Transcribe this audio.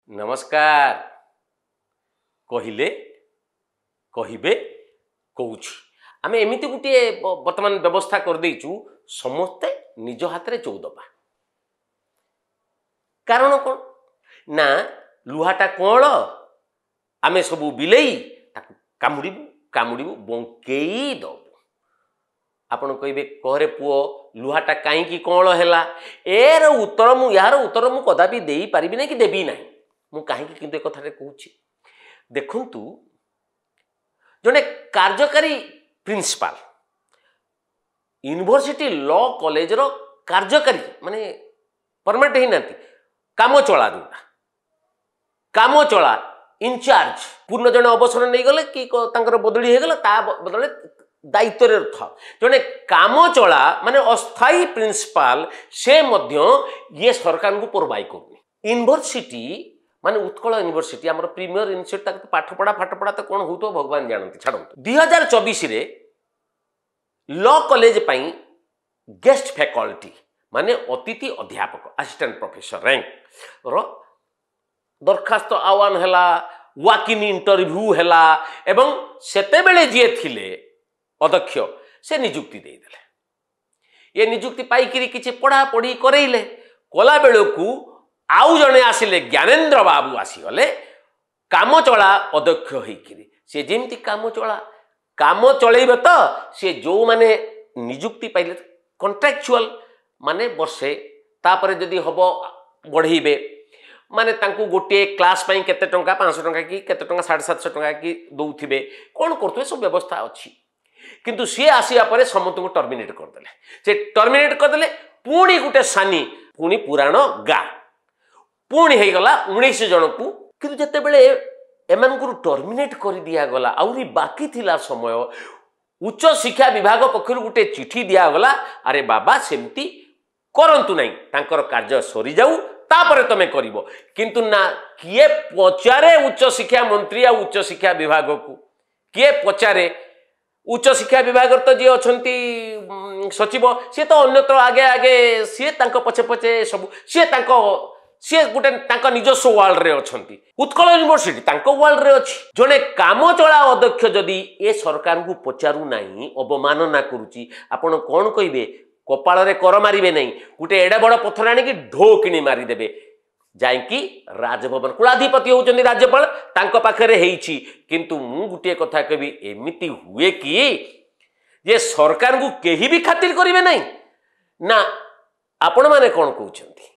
नमस्कार कहले कहे कौच आम एमती गोटे बर्तमान व्यवस्था कर देचु समस्ते निज हाथ में चौदपा कारण कौन ना लुहाटा कौन आमे सबू बिलेई कामुड़ू कामुड़ू बंकई दबू आपण कहे कहरे पुओ लुहाटा कहीं कौन है यार उत्तर मु कदापि दे पारि ना कि देवी ना मु कहीं एक कथा कहूँ देखु जड़े कार्यकारी प्रिंसिपाल यूनिवर्सिटी लॉ कॉलेज रो कार्यकारी माने परमानेंट ही ना काम चला जोटा काम चला इनचार्ज पूर्ण जड़े अवसर नहीं गले कि बदली हो गला बदले दायित्व था जड़े काम चला माने अस्थायी प्रिंसिपाल से मध्य ये सरकार को प्रोवाइड कर यूनिवर्सिटी माने उत्कल यूनिवर्सिटी आम प्रीमियर यूनिवर्सिटी पाठपढ़ा तो कौन हो तो भगवान जानते छाड़ 2024 लॉ कॉलेज पाई गेस्ट फैकल्टी माने अतिथि अध्यापक असिस्टेंट प्रोफेसर रैंक रो दरखास्त आह्वान है वाक इन इंटरव्यू है एवं सेतेबेले जी थिले अध्यक्ष से निजुक्ति देदेले ये निजुक्ति पाई किछि पढ़ा पढ़ी करेले कला बेलू आउ जड़े आसिले ज्ञानेन्द्र बाबू आसीगले काम चला अध्यक्ष होकर सी जमी काम चलैबे तो सी जो माने निजुक्ति पाइले कॉन्ट्रैक्चुअल माने वर्षे तापर जदि हम बढ़ेबे माने तांकू गोटे क्लास पाई केते टंका 500 टंका कि केते टंका 750 टंका कि दौथिबे कौन करथुबे सब व्यवस्था अच्छी किंतु सी आसिया परे समस्त को टर्मिनेट करदेले से टर्मिनेट करदेले पुणी गोटे सानी पुणी पुराण गा पुणी हो गला 19 जन को किंतु जते बेले एमान को टर्मिनेट कर दिया गला आउरी बाकी थिला समय उच्च शिक्षा विभाग पक्षर गोटे चिठी दिया गला अरे बाबा सेमती करंतु नहीं तांकर कार्य सरी जाऊ तापर तमे करिवो किंतु ना किए पचारे उच्च शिक्षा मंत्री या उच्च शिक्षा विभाग को किए पचारे उच्च शिक्षा विभाग तो जी अछंती सचिव सी तो अन्यत्र आगे आगे सी तांको पछे पछे सब सी गोटे निजस्व वर्ल्ड रे अछंती उत्कल यूनिवर्सिटी तांको वर्ल्ड रे अछि जने काम चला अध्यक्ष जदि ए सरकार को पचारू नाही अवमानना करूची आपण कोन कहिबे कपाल रे कर मारिबे नहीं गोटे एडे बड़ पत्थर आनी ढो किणी मारिदेबे जाइकी राजभवन कुलाधिपति होउचंदी राज्यपाल तांको पाखरे हेइची किंतु मु गुटे कथा कहबी एमिति हुए कि जे सरकार को केही भी खातिर करिवे नहीं ना आपण माने कोन कहउचंदी।